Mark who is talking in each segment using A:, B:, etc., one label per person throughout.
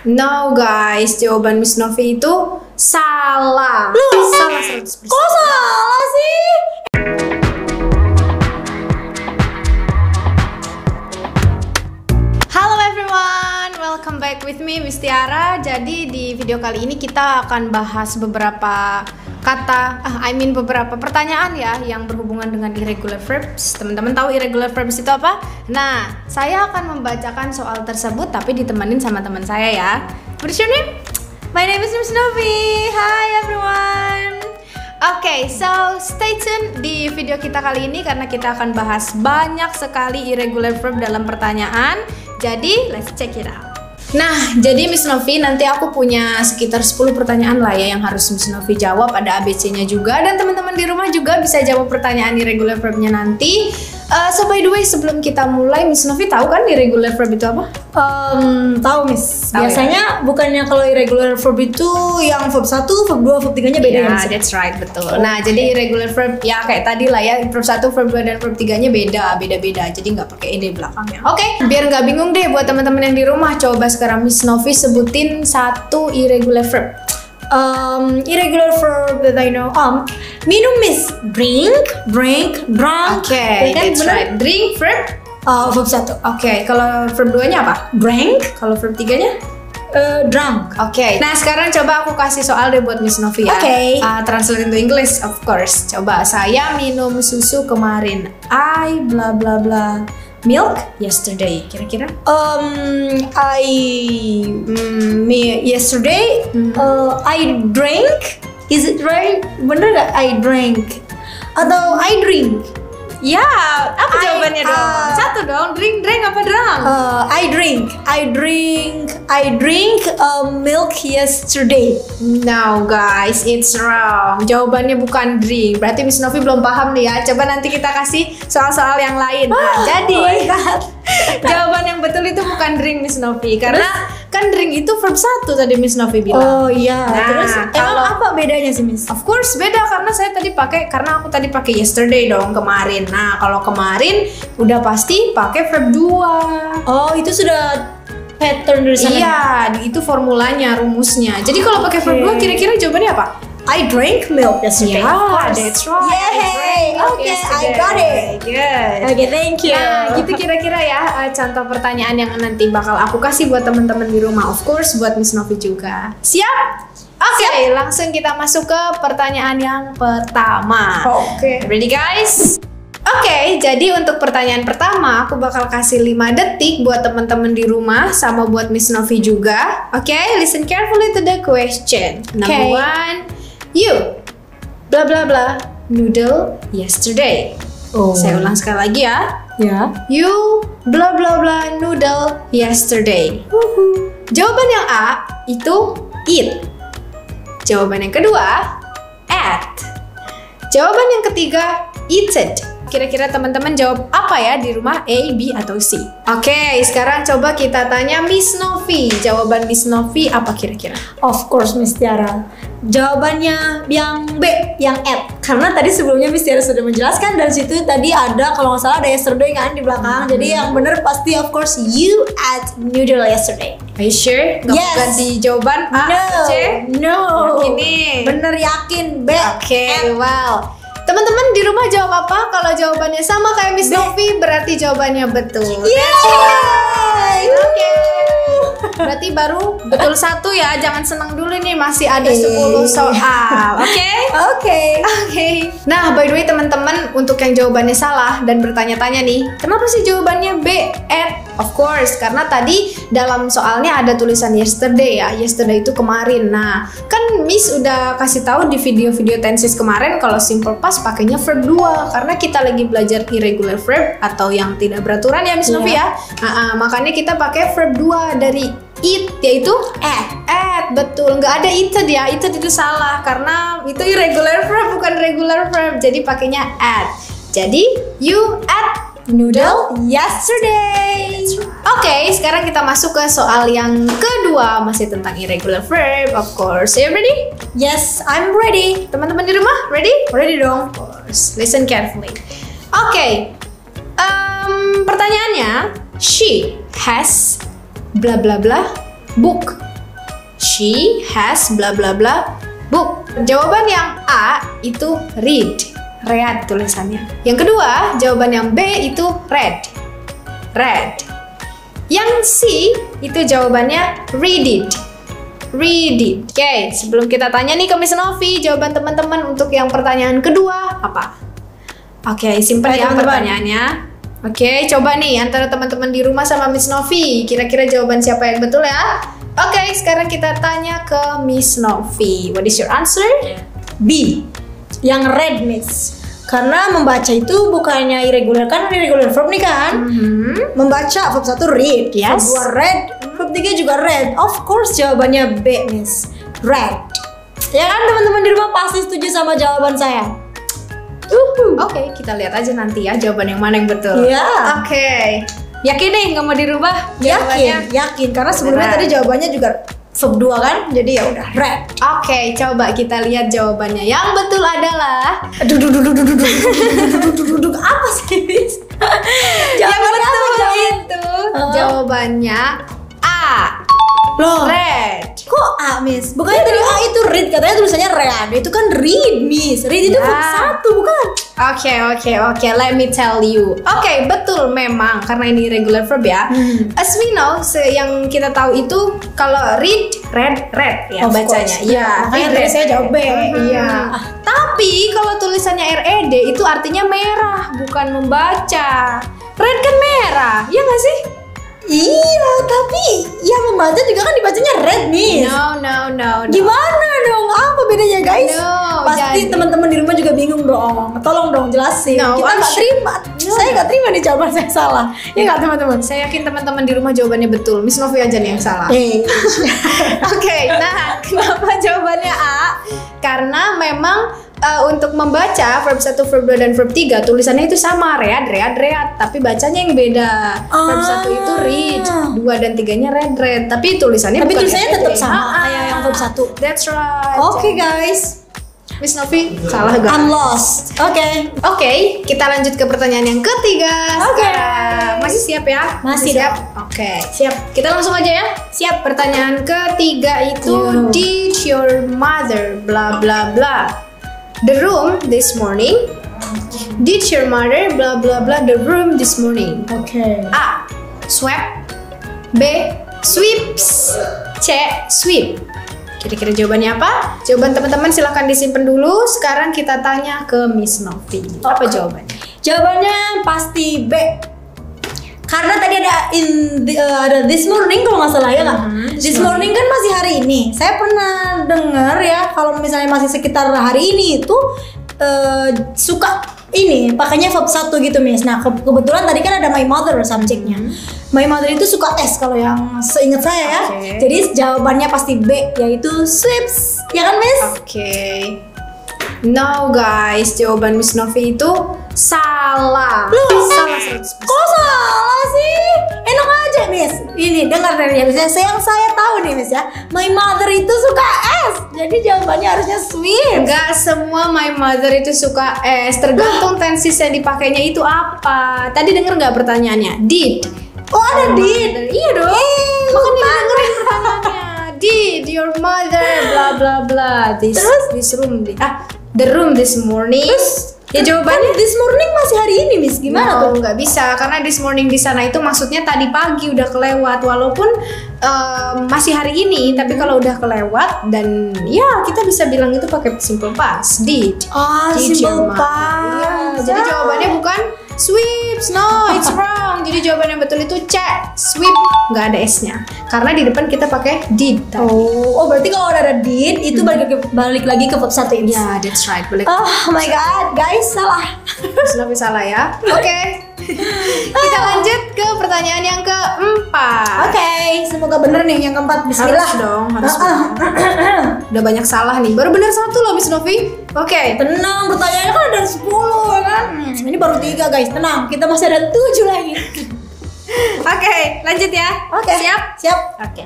A: No guys, jawaban Miss Novi itu salah. Salah 100%.
B: Kok salah sih?
A: Halo everyone, welcome back with me Miss Tiara. Jadi di video kali ini kita akan bahas beberapa beberapa pertanyaan ya yang berhubungan dengan irregular verbs. Teman-teman tahu irregular verbs itu apa? Nah, saya akan membacakan soal tersebut tapi ditemenin sama teman saya ya. What's your name? My name is Miss Novi. Hi everyone. Oke, so stay tune di video kita kali ini karena kita akan bahas banyak sekali irregular verb dalam pertanyaan. Jadi, let's check it out. Nah, jadi Miss Novi, nanti aku punya sekitar 10 pertanyaan lah ya yang harus Miss Novi jawab. Ada ABC-nya juga, dan teman-teman di rumah juga bisa jawab pertanyaan irregular verb-nya nanti. So by the way, sebelum kita mulai, Miss Novi tahu kan irregular verb itu apa?
B: Tahu Miss.
A: Tahu
B: biasanya ya? Bukannya kalau irregular verb itu yang verb 1, verb 2, verb 3-nya beda ya?
A: Ya, that's right, betul. Nah, jadi irregular verb ya kayak tadi lah ya, verb 1, verb 2, dan verb 3-nya beda-beda. Jadi nggak pakai ed belakangnya. Oke, biar nggak bingung deh buat teman-teman yang di rumah, coba sekarang Miss Novi sebutin satu irregular verb.
B: Irregular verb that I know. Minum Miss. Drink, drunk.
A: Okay,
B: kan,
A: that's
B: bener?
A: right. Drink, verb?
B: Verb 1.
A: Oke, kalau verb 2-nya apa?
B: Drank,
A: Kalau verb 3-nya?
B: drunk.
A: Oke, nah sekarang coba aku kasih soal deh buat Miss Novi ya.
B: Oke.
A: Translate into English, of course. Coba, saya minum susu kemarin. I bla bla bla milk yesterday. Kira-kira?
B: Yesterday, I drank. Is it right? Bener gak? I drank. Atau I drink?
A: Ya, apa jawabannya dong? Satu dong, drink apa drunk?
B: I drink milk yesterday.
A: No guys, it's wrong. Jawabannya bukan drink. Berarti Miss Novi belum paham nih ya. Coba nanti kita kasih soal-soal yang lain. Nah, jadi jawaban yang betul itu bukan drink Miss Novi. Karena kan drink itu verb 1 tadi Miss Novi bilang.
B: Oh iya.
A: Nah,
B: terus
A: kalau
B: apa bedanya sih Miss?
A: Of course beda karena aku tadi pakai yesterday dong, kemarin. Nah, kalau kemarin udah pasti pakai verb 2.
B: Oh, itu sudah pattern dari sana.
A: Iya, itu formulanya, rumusnya. Jadi kalau pakai verb 2 kira-kira jawabannya apa?
B: I drank milk yesterday.
A: Yeah, that's right.
B: Yay! Okay, I got it.
A: Good.
B: Okay, thank you.
A: Nah, gitu kira-kira ya contoh pertanyaan yang nanti bakal aku kasih buat teman-teman di rumah. Of course, buat Miss Novi juga. Siap? Oke, langsung kita masuk ke pertanyaan yang pertama.
B: Oke.
A: Ready guys? Oke, jadi untuk pertanyaan pertama aku bakal kasih 5 detik buat teman-teman di rumah sama buat Miss Novi juga. Oke, listen carefully to the question. Number 1, you bla bla bla noodle yesterday.
B: Oh.
A: Saya ulang sekali lagi ya.
B: Ya.
A: You bla bla bla noodle yesterday. Jawaban yang A itu eat. Jawaban yang kedua ate. Jawaban yang ketiga eaten. Kira-kira teman-teman jawab apa ya di rumah, A, B, atau C? Oke, sekarang coba kita tanya Miss Novi. Jawaban Miss Novi apa kira-kira?
B: Of course Miss Tiara. Jawabannya yang B, yang at. Karena tadi sebelumnya Miss Tiara sudah menjelaskan dan situ tadi ada kalau nggak salah ada yesterday kan di belakang. Jadi yang benar pasti of course you ate noodle yesterday.
A: Are you sure? Gak
B: Yes.
A: ganti jawaban A,
B: No.
A: C?
B: No.
A: Yakin nih?
B: Bener yakin B.
A: Oke,
B: at.
A: wow. Teman-teman di rumah jawab apa? Kalau jawabannya sama kayak Miss
B: B.
A: Novi berarti jawabannya betul.
B: Yay!
A: Oke. Berarti baru betul 1 ya. Jangan senang dulu nih, masih ada 10 soal. Oke? Oke. Nah, by the way teman-teman, untuk yang jawabannya salah dan bertanya-tanya nih, kenapa sih jawabannya B, at? Of course, karena tadi dalam soalnya ada tulisan yesterday ya. Yesterday itu kemarin. Nah, kan Miss udah kasih tahu di video-video tenses kemarin kalau simple past pakainya verb 2 karena kita lagi belajar irregular verb atau yang tidak beraturan ya Miss Novi ya. Makanya kita pakai verb 2 dari eat, yaitu at, betul. Nggak ada eaten ya, eaten itu salah karena itu irregular verb bukan regular verb, jadi pakainya at. Jadi you ate noodle yesterday. Oke, sekarang kita masuk ke soal yang kedua, masih tentang irregular verb, of course. Are you ready?
B: Yes, I'm ready.
A: Teman-teman di rumah, ready?
B: Ready dong.
A: Of course. Listen carefully. Oke, pertanyaannya, she has bla bla bla book She has bla bla bla book. Jawaban yang A itu read tulisannya. Yang kedua, jawaban yang B itu read. Yang C itu jawabannya read it. Oke, sebelum kita tanya nih ke Miss Novi, jawaban teman-teman untuk yang pertanyaan kedua apa? Oke, simpen ya pertanyaannya. Oke, coba nih antara teman-teman di rumah sama Miss Novi, kira-kira jawaban siapa yang betul ya? Oke, sekarang kita tanya ke Miss Novi. What is your answer?
B: B. Yang read, Miss. Karena membaca itu bukannya irregular, kan irregular verb nih kan? Membaca verb 1 read,
A: yes.
B: Verb 2 read, verb 3 juga read. Of course jawabannya B, Miss. Read. Ya kan teman-teman di rumah pasti setuju sama jawaban saya.
A: Oke, kita lihat aja nanti ya jawaban yang mana yang betul.
B: Iya.
A: Oke. Yakin nih nggak mau dirubah jawabannya?
B: Yakin karena sebelumnya tadi jawabannya juga verb 2 kan? Jadi ya udah read.
A: Oke, coba kita lihat jawabannya. Yang betul adalah
B: apa sih, Miss?
A: Yang betul itu jawabannya A.
B: Loh,
A: Read.
B: kok A, Miss? Bukannya tadi A itu read, katanya tulisannya read. Itu kan read, Miss. Read itu verb 1, bukan?
A: Oke. Let me tell you. Oke, betul memang karena ini regular verb ya. As we know, yang kita tahu itu kalau read ya
B: Of
A: bacanya.
B: course.
A: Iya,
B: Makanya tadi saya jawab B.
A: Iya. Tapi kalau tulisannya RED itu artinya merah, bukan membaca. Red kan merah, ya nggak sih?
B: Iya, tapi ya membaca juga kan dibacanya read, Miss.
A: No.
B: Gimana dong? Apa bedanya, guys?
A: No,
B: Pasti
A: jadi-
B: teman-teman di rumah juga bingung dong. Tolong dong jelasin.
A: No,
B: Kita nggak terima. Saya nggak terima nih jawaban saya salah. Ya nggak teman-teman?
A: Saya yakin teman-teman di rumah jawabannya betul. Miss Novi aja nih yang salah. Oke, nah kenapa jawabannya A? Karena memang untuk membaca verb 1, verb 2, dan verb 3 tulisannya itu sama, read, tapi bacanya yang beda. Verb 1 itu read, 2 dan 3-nya read. Tapi tulisannya bukan
B: tulisannya tetap
A: read.
B: sama kayak yang verb 1.
A: That's right.
B: Oke, guys.
A: Miss Novi salah gak?
B: I'm lost.
A: Oke, kita lanjut ke pertanyaan yang ketiga.
B: Oke.
A: Sekarang. Masih siap ya?
B: Masih
A: siap. Oke, siap. Kita langsung aja ya. Siap. Pertanyaan ketiga itu did your mother bla bla bla the room this morning? Did your mother bla bla bla the room this morning?
B: Oke.
A: A. Swept. B. Sweeps. C. Sweep. Kira-kira jawabannya apa? Jawaban teman-teman silahkan disimpan dulu. Sekarang kita tanya ke Miss Novi. Apa jawabannya?
B: Jawabannya pasti B. Karena tadi ada ada this morning kalau nggak salah ya nggak? This morning kan masih hari ini. Saya pernah dengar ya kalau misalnya masih sekitar hari ini itu suka ini pakainya verb 1 gitu, Miss. Nah kebetulan tadi kan ada my mother subjeknya. My mother itu suka tes kalau yang seingat saya ya. Jadi jawabannya pasti B, yaitu sweeps. Ya kan, Miss?
A: Oke. No guys, jawaban Miss Novi itu salah. Salah 100%.
B: Kok salah sih? Enak aja, Miss. Ini dengar dari Miss. Yang saya tahu nih, Miss ya. My mother itu suka S. Jadi jawabannya harusnya sweet.
A: Enggak semua my mother itu suka S. Tergantung tenses yang dipakainya itu apa. Tadi denger nggak pertanyaannya? Did.
B: Oh, ada did.
A: Iya dong. Makanya dengerin pertanyaannya. Did your mother bla bla bla this room the room this morning? Ya jawabannya
B: this morning masih hari ini, Miss. Gimana tuh?
A: Nggak bisa karena this morning di sana itu maksudnya tadi pagi udah kelewat walaupun masih hari ini tapi kalau udah kelewat dan ya kita bisa bilang itu pakai simple past. Did
B: Simple
A: your mother.
B: past.
A: Iya, jadi jawabannya bukan sweeps. No, it's wrong. Jadi jawaban yang betul itu C. Sweep nggak ada S-nya karena di depan kita pakai did.
B: Oh, berarti kalau ada did itu balik lagi ke verb 1 ini.
A: Ya, that's right. Boleh.
B: Oh my god, guys, salah.
A: Lebih salah ya. Oke. Kita lanjut ke pertanyaan yang keempat.
B: Oke, semoga bener nih yang keempat. Bismillah.
A: Harus dong, harus. Udah banyak salah nih. Baru bener 1 loh, Miss Novi. Oke.
B: Tenang, pertanyaannya kan ada 10 kan. Ini baru 3, guys. Tenang, kita masih ada 7 lagi.
A: Oke, lanjut ya.
B: Oke. Siap.
A: Oke.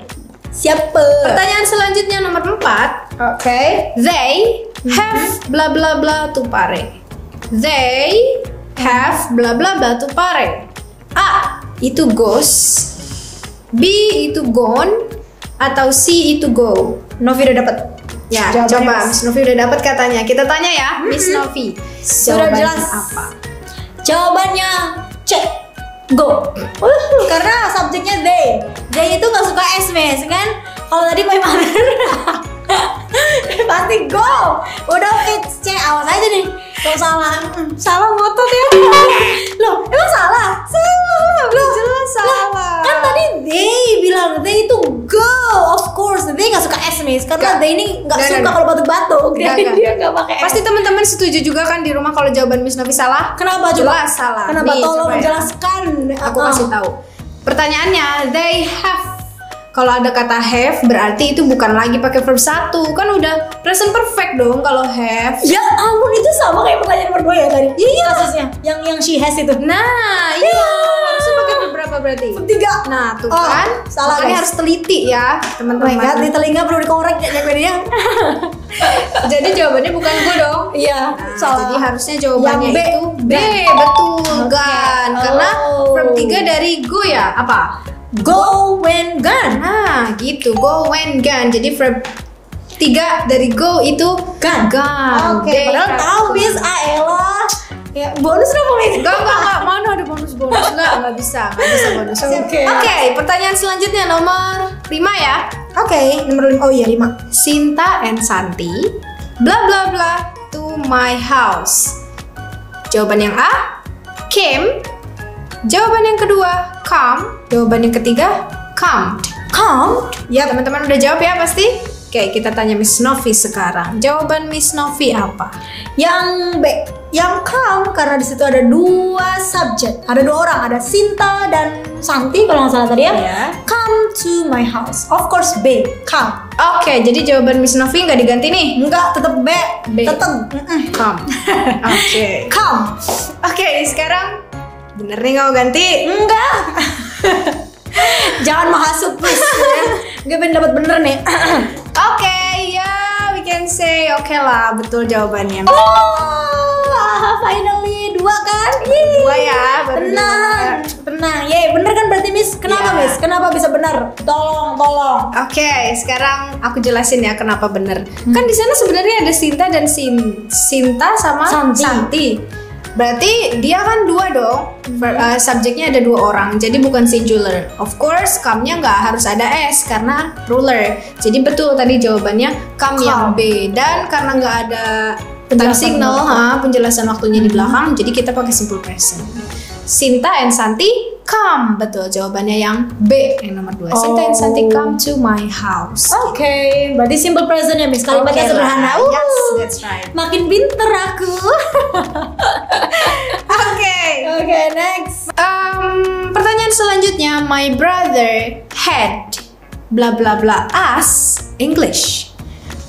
B: Siap.
A: Pertanyaan selanjutnya nomor 4. Oke. They have bla bla bla to pare. They have bla bla bla to pare. A. Itu goes. B. Itu gone. atau C itu go?
B: Novi udah dapet.
A: Ya,
B: Jawabannya,
A: coba
B: Miss.
A: Miss Novi udah dapat katanya. Kita tanya ya, Miss Novi.
B: Sudah
A: Jawabannya
B: jelas.
A: apa?
B: Jawabannya C. Go. Karena subjeknya they. They itu nggak suka SMS kan? Kalau tadi my mother pasti go. Udah fix C, awas aja nih. Kalau salah, salah ngotot ya. Loh, emang salah? Salah. Loh,
A: Jelas salah.
B: kan tadi they bilang they itu go. Of course, they nggak suka SMS karena
A: Nggak.
B: they ini nggak
A: Nggak,
B: suka
A: nggak.
B: kalau batuk-batuk.
A: Nggak,
B: Jadi
A: nggak.
B: dia nggak pakai.
A: Pasti teman-teman setuju juga kan di rumah kalau jawaban Miss Novi salah?
B: Kenapa coba?
A: Jelas salah.
B: Kenapa?
A: Nih,
B: Tolong
A: coba ya.
B: jelaskan.
A: Aku kasih tahu. Pertanyaannya, they have. Kalau ada kata have berarti itu bukan lagi pakai verb 1. Kan udah present perfect dong kalau have.
B: Ya ampun, itu sama kayak pertanyaan nomor 2 ya tadi.
A: Iya.
B: Kasusnya yang she has itu.
A: Nah, iya. Harusnya pakai verb berapa berarti?
B: 3.
A: Nah, tuh
B: Oh,
A: kan.
B: salah,
A: Makanya
B: guys.
A: harus teliti ya,
B: Oh my
A: teman-teman.
B: god, di telinga perlu dikorek ya dia.
A: Jadi jawabannya bukan gue dong.
B: Iya,
A: Nah,
B: salah.
A: jadi harusnya jawabannya
B: Yang B.
A: itu B, betul
B: Oke.
A: kan? Karena
B: Oh.
A: verb 3 dari go ya, apa?
B: Go when gone.
A: Nah, gitu. Go when gone. Jadi verb 3 dari go itu
B: Gone.
A: gone.
B: Oke,
A: They
B: padahal
A: have
B: tahu
A: gone.
B: bis Aela. Ya, bonus dong ini.
A: Enggak, mana ada bonus enggak bisa bonus.
B: Oke.
A: Oke, pertanyaan selanjutnya nomor 5 ya.
B: Oke, nomor 5. Oh iya, 5.
A: Sinta and Santi bla bla bla to my house. Jawaban yang A, came. Jawaban yang kedua, come. Jawaban yang ketiga, come.
B: Come.
A: Ya, teman-teman udah jawab ya pasti? Oke, kita tanya Miss Novi sekarang. Jawaban Miss Novi apa?
B: Yang B, yang come karena di situ ada 2 subjek, ada 2 orang, ada Sinta dan Santi kalau nggak salah tadi ya.
A: Iya.
B: Come to my house. Of course B, come.
A: Oke, jadi jawaban Miss Novi nggak diganti nih?
B: Enggak, tetap B.
A: B.
B: Tetap.
A: Come. Oke.
B: Come.
A: Oke, sekarang bener nih nggak mau ganti?
B: Enggak. Jangan menghasut please. Gue pengen dapat bener nih.
A: Oke, ya we can say oke lah, betul jawabannya.
B: Oh, finally 2 kan? Yeay.
A: 2 ya, baru
B: Tenang, tenang. Yeay, bener kan berarti Miss? Kenapa
A: Iya.
B: Miss? Kenapa bisa benar? Tolong.
A: Oke, sekarang aku jelasin ya kenapa bener. Kan di sana sebenarnya ada Sinta dan Sinta sama
B: Santi.
A: Santi. Berarti dia kan 2 dong. Subjeknya ada 2 orang, jadi bukan singular. Of course, come-nya nggak harus ada S karena ruler. Jadi betul tadi jawabannya come yang B. Dan karena nggak ada time
B: Penjelasan
A: signal,
B: waktu.
A: penjelasan waktunya di belakang, jadi kita pakai simple present. Sinta and Santi come, betul jawabannya yang B yang nomor 2. Sinta and Santi come to my house.
B: Oke, berarti simple present ya Miss. Kalimatnya
A: Oke
B: sederhana.
A: lah. Yes, that's right.
B: Makin pinter aku.
A: Oke.
B: Oke, next.
A: Pertanyaan selanjutnya, my brother had bla bla bla as English.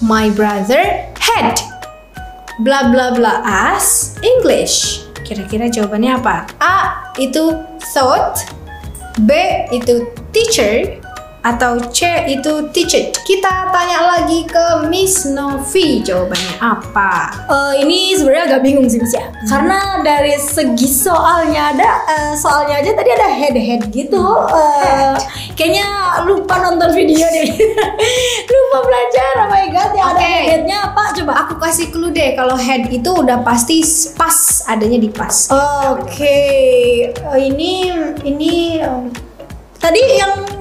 A: My brother had bla bla bla as English. Kira-kira jawabannya apa? A itu thought, B itu teacher, atau C itu teacher. Kita tanya lagi ke Miss Novi, jawabannya apa?
B: Ini sebenarnya agak bingung sih Miss ya. Karena dari segi soalnya soalnya aja tadi ada head gitu. Kayaknya lupa nonton video deh. Lupa belajar. Oh my god, yang ada
A: Oke.
B: headnya apa? Coba.
A: Aku kasih clue deh, kalau head itu udah pasti pas, adanya di pas.
B: Oke. Ini tadi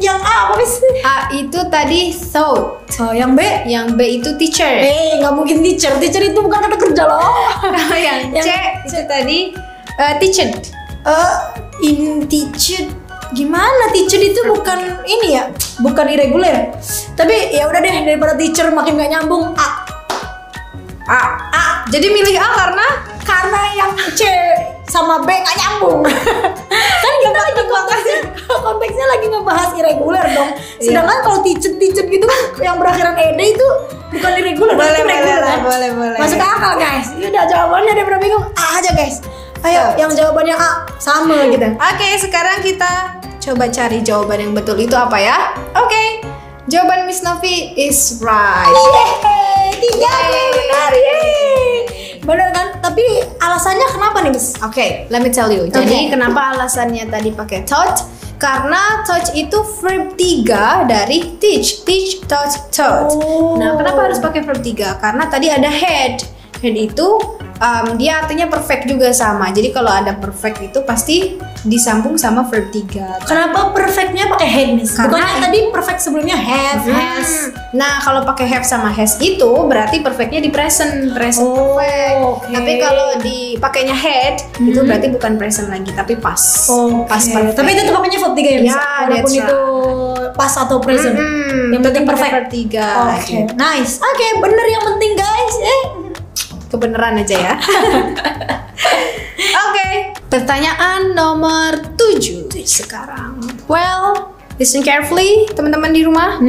B: yang A apa Miss?
A: A itu tadi thought,
B: Oh, yang B?
A: yang B itu teacher.
B: Nggak mungkin teacher. Teacher itu bukan kata kerja loh.
A: yang C itu tadi teacher.
B: In teacher gimana? Teacher itu bukan ini ya, bukan irregular. Tapi ya udah deh, daripada teacher makin nggak nyambung, A.
A: Jadi milih A
B: Karena yang C sama B nggak nyambung. Kan kita lagi konteksnya lagi ngebahas irregular dong. Sedangkan kalau teacher gitu kan yang berakhiran ed itu bukan irregular,
A: Boleh,
B: itu regular.
A: boleh.
B: Masuk akal guys. Udah jawabannya daripada bingung, A aja guys. Ayo, yang jawabannya A sama gitu.
A: Oke, sekarang kita coba cari jawaban yang betul itu apa ya? Oke, jawaban Miss Novi is right.
B: Yeay, 3 benar, yeay. bener kan? Tapi alasannya kenapa nih, Miss?
A: Oke, let me tell you. Jadi kenapa alasannya tadi pakai taught? Karena taught itu verb 3 dari teach, taught, taught. Nah, kenapa harus pakai verb 3? Karena tadi ada had. Had itu dia artinya perfect juga sama. Jadi kalau ada perfect itu pasti disambung sama verb 3.
B: Kenapa perfectnya pakai had, Miss?
A: Karena
B: bukannya tadi perfect sebelumnya have, has.
A: Nah, kalau pakai have sama has itu berarti perfectnya di present perfect.
B: Okay.
A: Tapi kalau dipakainya had itu berarti bukan present lagi tapi past. Past perfect.
B: Tapi itu tuh pakainya verb 3 ya, Miss?
A: Ya,
B: Walaupun itu past atau present. Yang penting perfect.
A: Verb 3.
B: Oke, nice. Oke, bener yang penting, guys.
A: Kebenaran aja ya. Oke, pertanyaan nomor 7 sekarang. Well, listen carefully teman-teman di rumah.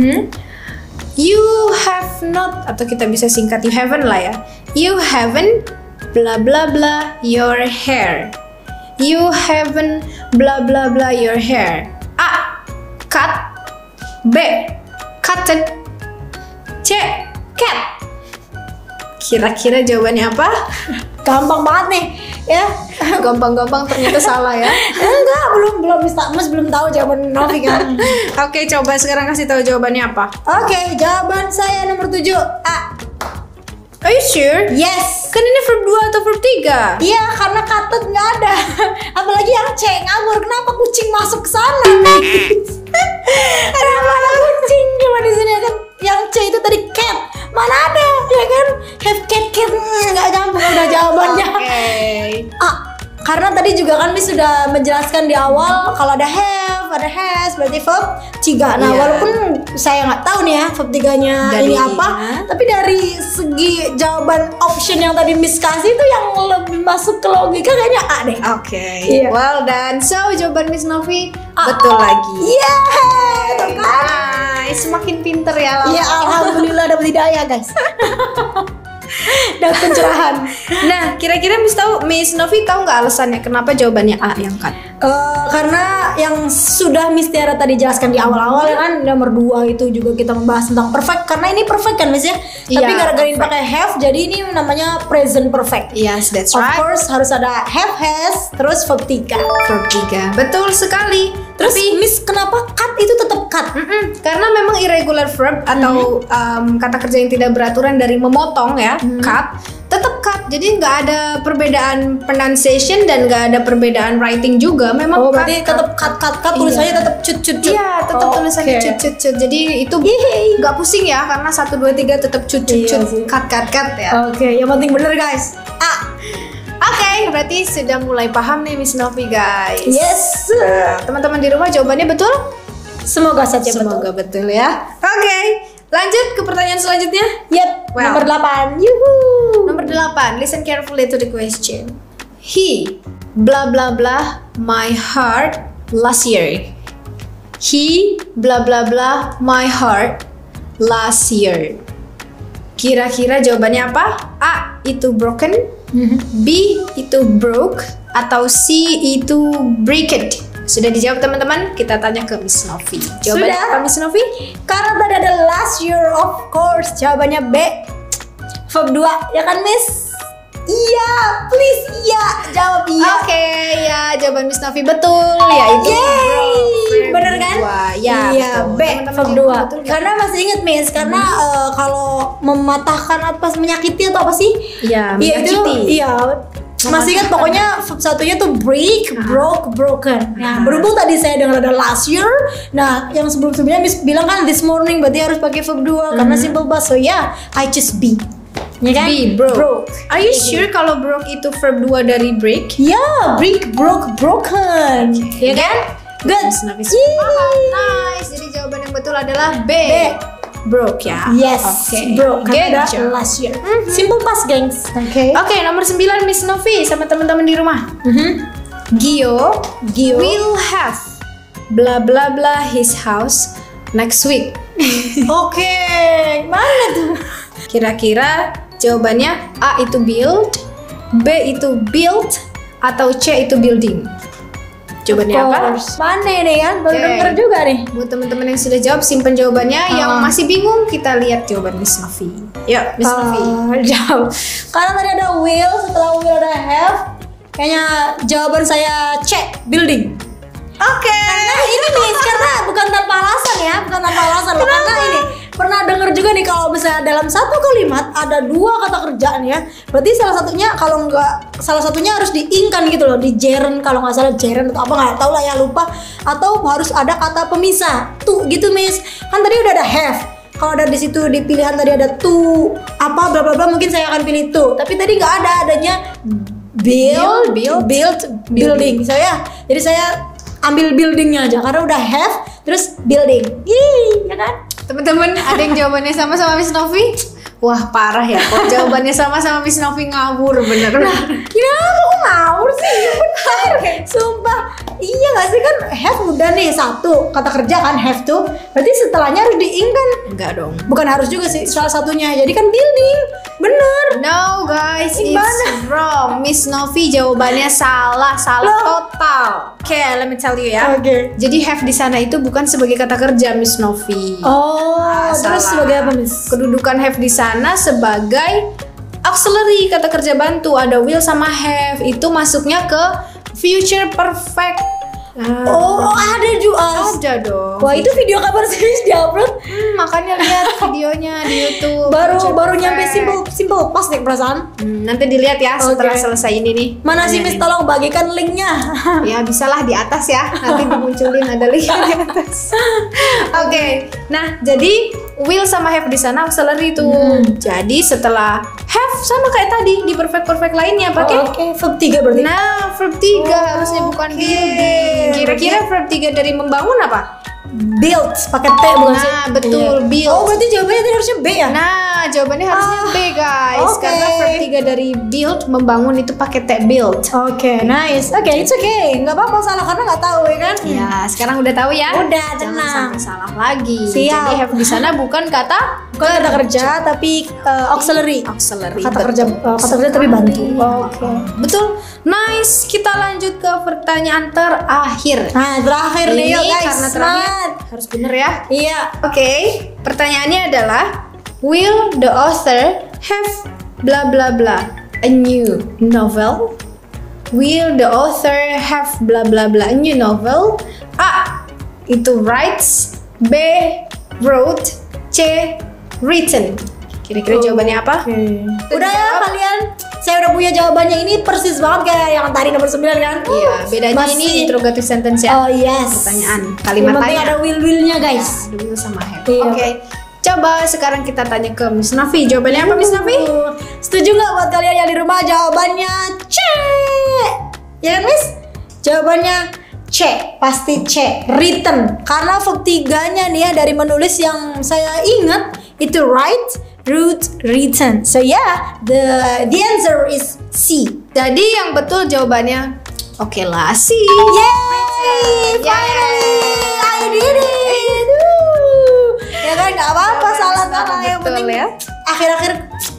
A: You have not, atau kita bisa singkat you haven't lah ya. You haven't blah blah blah your hair. You haven't blah blah blah your hair. A. Cut. B. Cutted. C. Cat. Kira-kira jawabannya apa?
B: Gampang banget nih, ya.
A: Gampang-gampang ternyata salah ya.
B: Enggak, belum Mas belum tahu jawaban Novi kan.
A: Oke, coba sekarang kasih tahu jawabannya apa.
B: Oke, jawaban saya nomor 7 A.
A: Are you sure?
B: Yes.
A: Kan ini verb 2 atau verb 3?
B: Iya, karena katut nggak ada. Apalagi yang C ngawur, kenapa kucing masuk ke sana? Kenapa ada kucing cuma di sini kan? Yang C itu tadi cat. Mana ada, ya kan? Have cat nggak nyambung udah jawabannya. Karena tadi juga kan Miss sudah menjelaskan di awal kalau ada have, ada has berarti verb 3. Nah, walaupun saya nggak tahu nih ya verb 3-nya ini apa, tapi dari segi jawaban option yang tadi Miss kasih itu yang lebih masuk ke logika kayaknya A deh.
A: Oke. Well done. So, jawaban Miss Novi betul lagi. Nice. Semakin pinter ya.
B: Iya, alhamdulillah dapat hidayah, guys. Dan pencerahan.
A: Nah, kira-kira Miss Novi tahu nggak alasannya kenapa jawabannya A yang cut?
B: Karena yang sudah Miss Tiara tadi jelaskan di awal-awal ya kan, nomor 2 itu juga kita membahas tentang perfect. Karena ini perfect kan Miss ya. Tapi gara-gara ini pakai have, jadi ini namanya present perfect.
A: Yes, that's right.
B: Of course harus ada have, has, terus verb 3.
A: Verb 3. Betul sekali.
B: Terus Miss kenapa cut itu tetap cut?
A: Karena memang irregular verb atau kata kerja yang tidak beraturan dari memotong ya, cut, tetap cut. Jadi nggak ada perbedaan pronunciation dan nggak ada perbedaan writing juga. Memang
B: berarti tetap cut tulisannya tetap cut.
A: Iya, tetap tulisannya cut. Jadi itu nggak pusing ya, karena 1 2 3 tetap cut cut ya.
B: Oke, yang penting bener guys.
A: Oke, berarti sudah mulai paham nih Miss Novi guys.
B: Yes.
A: Teman-teman di rumah jawabannya betul?
B: Semoga saja
A: Semoga betul ya. Oke, lanjut ke pertanyaan selanjutnya.
B: Nomor 8. Yuhu.
A: Nomor 8. Listen carefully to the question. He blah blah blah my heart last year. He blah blah blah my heart last year. Kira-kira jawabannya apa? A. Itu broken. B. Itu broke. Atau C. Itu breaked. Sudah dijawab teman-teman? Kita tanya ke Miss Novi. Jawabannya apa Miss Novi?
B: Karena tadi ada last year of course. Jawabannya B. Verb 2 ya kan Miss? Iya, please iya. Jawab iya.
A: Oke, ya jawaban Miss Novi betul ya itu.
B: Bener kan?
A: Iya,
B: B verb 2. Karena masih inget Miss, karena kalau mematahkan apa menyakiti atau apa sih?
A: Iya, menyakiti.
B: Iya. Masih ingat pokoknya verb satunya tuh break, broke, broken. Nah, berhubung tadi saya dengar ada last year. Nah, yang sebelum-sebelumnya Miss bilang kan this morning berarti harus pakai verb 2 karena simple bahasa. So yeah, I choose B. Ya kan?
A: B, broke. Are you sure kalau broke itu verb 2 dari break?
B: Ya, break, broke, broken. Ya kan? Good.
A: Nice. Jadi jawaban yang betul adalah B. Broke ya.
B: Yes. Broke. Karena ada last year. Simple past, gengs.
A: Oke, nomor 9 Miss Novi sama teman-teman di rumah. Gio will have blah blah blah his house next week.
B: Oke, mana tuh?
A: Kira-kira jawabannya A itu build, B itu built, atau C itu building? Jawabannya apa?
B: Mana nih kan? Baru denger juga nih.
A: Buat teman-teman yang sudah jawab, simpen jawabannya. Yang masih bingung, kita lihat jawaban Miss Novi. Yuk, Miss Novi.
B: Jawab. Karena tadi ada will, setelah will ada have. Kayaknya jawaban saya C, building.
A: Oke.
B: Karena ini nih, karena bukan tanpa alasan ya, bukan tanpa alasan loh. Karena ini pernah denger juga nih kalau misalnya dalam satu kalimat ada dua kata kerja nih ya. Berarti salah satunya kalau nggak salah satunya harus diingkan gitu loh, di gerund kalau nggak salah gerund atau apa nggak tahu lah ya, lupa. Atau harus ada kata pemisah. Tuh gitu Miss. Kan tadi udah ada have. Kalau ada di situ di pilihan tadi ada to apa bla bla bla, mungkin saya akan pilih to. Tapi tadi nggak ada, adanya building. Jadi saya ambil buildingnya aja karena udah have terus building. Ya kan?
A: Teman-teman, ada yang jawabannya sama Miss Novi? Wah, parah ya. Kalau jawabannya sama Miss Novi, ngawur bener.
B: Nah, kenapa kok ngawur sih? Bener. Sumpah. Iya gak sih, kan have udah nih satu kata kerja kan, have to. Berarti setelahnya harus diingkan.
A: Enggak dong.
B: Bukan harus juga sih salah satunya. Jadi kan building. Bener.
A: No guys, it's wrong. Miss Novi jawabannya salah total. Oke, let me tell you ya.
B: Oke.
A: Jadi have di sana itu bukan sebagai kata kerja Miss Novi.
B: Terus sebagai apa Miss?
A: Kedudukan have di sana sebagai auxiliary, kata kerja bantu. Ada will sama have, itu masuknya ke future perfect.
B: Ada juga.
A: Ada dong.
B: Wah, itu video kapan sih Miss diupload?
A: Makanya lihat videonya di YouTube.
B: Baru nyampe simple pas deh perasaan.
A: Nanti dilihat ya setelah selesai ini nih.
B: Mana sih Miss, tolong bagikan linknya.
A: Ya bisalah di atas ya. Nanti dimunculin ada linknya di atas. Oke. Nah, jadi will sama have di sana auxiliary tuh. Jadi setelah have sama kayak tadi di perfect lainnya pakai
B: verb 3 berarti.
A: Nah, verb 3 harusnya bukan building. Kira-kira verb 3 dari membangun apa?
B: Build pakai T bukan sih?
A: Nah, betul, build.
B: Berarti jawabannya tadi harusnya B ya?
A: Nah, jawabannya harusnya B guys. Karena verb 3 dari build, membangun itu pakai T, build.
B: Nice. It's okay. Nggak apa-apa salah karena nggak tahu ya kan?
A: Ya, sekarang udah tahu ya.
B: Udah,
A: jangan
B: tenang.
A: sampai salah lagi.
B: Siap.
A: Jadi have di sana bukan kata
B: kerja tapi auxiliary. Kata kerja tapi bantu.
A: Betul. Nice. Kita lanjut ke pertanyaan terakhir.
B: Nah, terakhir nih yuk guys.
A: Karena terakhir harus bener ya.
B: Iya.
A: Pertanyaannya adalah, will the author have bla bla bla a new novel? Will the author have bla bla bla a new novel? A. Itu writes. B. Wrote. C. Written. Kira-kira jawabannya apa?
B: Udah ya kalian. Saya udah punya jawabannya, ini persis banget kayak yang tadi nomor 9 kan?
A: Iya, bedanya ini interrogative sentence ya.
B: Pertanyaan.
A: Kalimat
B: yang
A: tanya.
B: ada will-willnya guys.
A: Ya, ada will sama have. Coba sekarang kita tanya ke Miss Novi. Jawabannya apa Miss Novi?
B: Setuju nggak buat kalian yang di rumah? Jawabannya C. Ya kan Miss? Jawabannya C, pasti C, written. Karena verb 3-nya nih ya dari menulis yang saya ingat itu write, wrote, written. So yeah, the answer is C.
A: Jadi yang betul jawabannya lah C.
B: Yay! Finally, I did it. Ya kan nggak apa-apa, salah yang penting
A: ya.
B: Akhir-akhir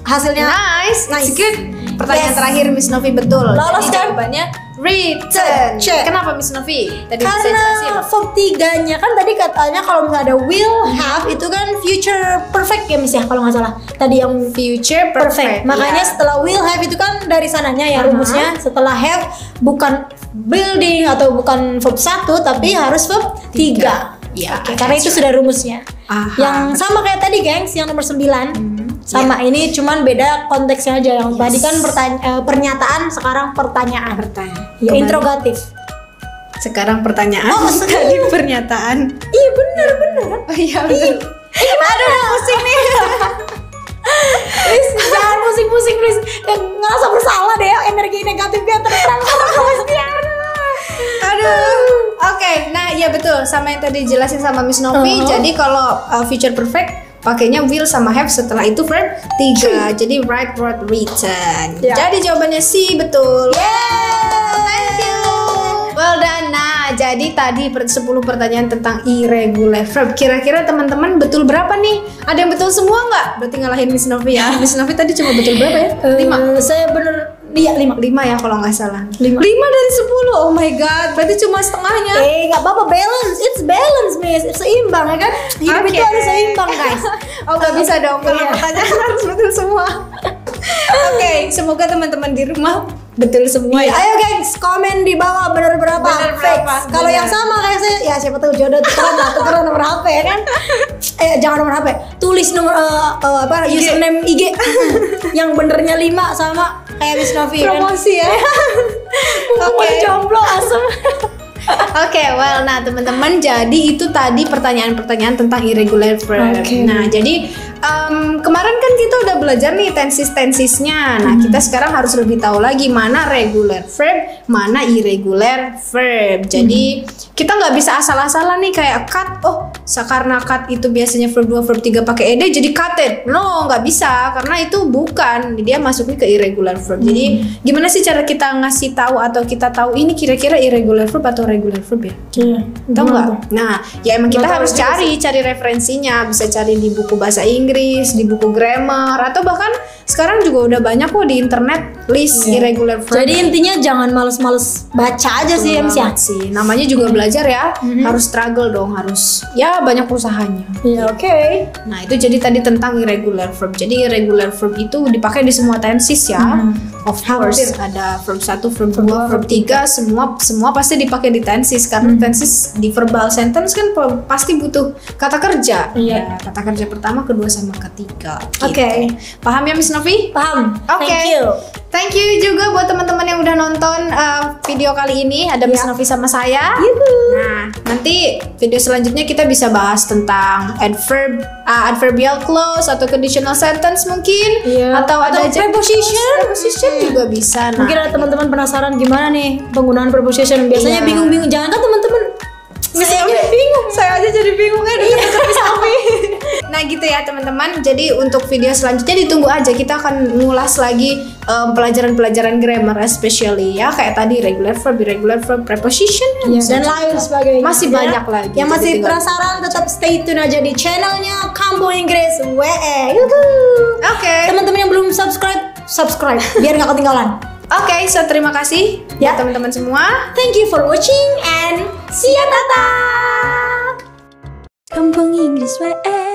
B: hasilnya
A: nice. Good. Pertanyaan terakhir Miss Novi betul.
B: Lolos kan?
A: Jawabannya written.
B: Check.
A: Kenapa Miss Novi? Tadi
B: karena verb 3-nya kan tadi katanya kalau misalnya ada will, have itu kan future perfect ya Miss ya kalau nggak salah. Tadi yang
A: future perfect.
B: Makanya setelah will, have itu kan dari sananya ya rumusnya. Setelah have bukan building atau bukan verb 1 tapi harus verb 3.
A: Ya,
B: karena itu sudah rumusnya. Yang sama kayak tadi gengs, yang nomor 9. Sama ini cuman beda konteksnya aja. Yang tadi kan pernyataan, sekarang pertanyaan. Ya, interrogatif.
A: Sekarang pertanyaan. Tadi pernyataan.
B: Iya bener kan?
A: Oh iya bener.
B: Aduh pusing nih. Please, jangan pusing-pusing please. Yang ngerasa bersalah deh, energi negatifnya tertransfer ke Miss Tiara.
A: Nah iya betul, sama yang tadi jelasin sama Miss Novi. Jadi kalau future perfect pakainya will sama have, setelah itu verb 3. Jadi write, wrote, written. Jadi jawabannya C, betul. Thank you. Well done. Nah, jadi tadi 10 pertanyaan tentang irregular verb. Kira-kira teman-teman betul berapa nih? Ada yang betul semua nggak? Berarti ngalahin Miss Novi ya. Miss Novi tadi cuma betul berapa ya? 5.
B: Saya bener Iya 5.
A: 5 ya kalau nggak salah.
B: 5
A: dari 10. Oh my god, berarti cuma setengahnya.
B: Nggak apa-apa, balance. It's balance, miss. It's seimbang ya kan? Hidup itu harus seimbang, guys.
A: Oh nggak bisa dong kalau pertanyaan harus betul semua. Oke, semoga teman-teman di rumah betul semua ya.
B: Ayo guys, komen di bawah benar berapa. Kalau yang sama kayak saya, ya siapa tahu jodoh tukeran nomor HP ya kan? Jangan nomor HP, tulis nomor username IG. Yang benernya 5 sama kayak Miss Novi.
A: Promosi kan? Ya.
B: Oke, jomblo asem.
A: Oke, well, nah teman-teman, jadi itu tadi pertanyaan-pertanyaan tentang irregular verb. Nah, jadi kemarin kan kita udah belajar nih tensis-tensisnya. Nah, kita sekarang harus lebih tahu lagi mana regular verb, mana irregular verb. Jadi kita nggak bisa asal-asalan nih kayak cut. Oh, karena cut itu biasanya verb 2, verb 3 pakai ed, jadi cutted. No, nggak bisa karena itu bukan. Dia masuknya ke irregular verb. Jadi gimana sih cara kita ngasih tahu atau kita tahu ini kira-kira irregular verb atau regular verb ya? Tahu nggak? Nah, ya emang kita harus cari referensinya. Bisa cari di buku bahasa Inggris, di buku grammar, atau bahkan sekarang juga udah banyak kok di internet list irregular verb.
B: Jadi intinya jangan males-males baca aja sih
A: sih. Namanya juga belajar ya, harus struggle dong, harus ya banyak usahanya.
B: Iya, oke.
A: Nah, itu jadi tadi tentang irregular verb. Jadi irregular verb itu dipakai di semua tenses ya. Of course, ada verb 1, verb 2, verb 3, semua pasti dipakai di tenses karena tenses di verbal sentence kan pasti butuh kata kerja. Ya, kata kerja pertama, kedua sama ketiga. Oke. Paham ya Miss Novi?
B: Paham.
A: Oke. Thank you juga buat teman-teman yang udah nonton video kali ini. Ada Miss Novi sama saya. Nah, nanti video selanjutnya kita bisa bahas tentang adverbial clause atau conditional sentence mungkin, atau ada preposition juga bisa. Nah,
B: mungkin ada teman-teman penasaran gimana nih penggunaan preposition. Biasanya bingung-bingung. Jangan kan teman-teman.
A: Saya aja jadi bingung ya Nah gitu ya teman-teman. Jadi untuk video selanjutnya ditunggu aja. Kita akan ngulas lagi pelajaran-pelajaran grammar especially ya, kayak tadi regular verb, irregular verb, preposition
B: dan lain sebagainya.
A: Masih banyak lagi.
B: Yang masih penasaran tetap stay tune aja di channelnya Kampung Inggris WE.
A: Oke.
B: Teman-teman yang belum subscribe biar nggak ketinggalan.
A: Oke, so terima kasih ya teman-teman semua.
B: Thank you for watching and see ya, tata.
C: Kampung Inggris WE.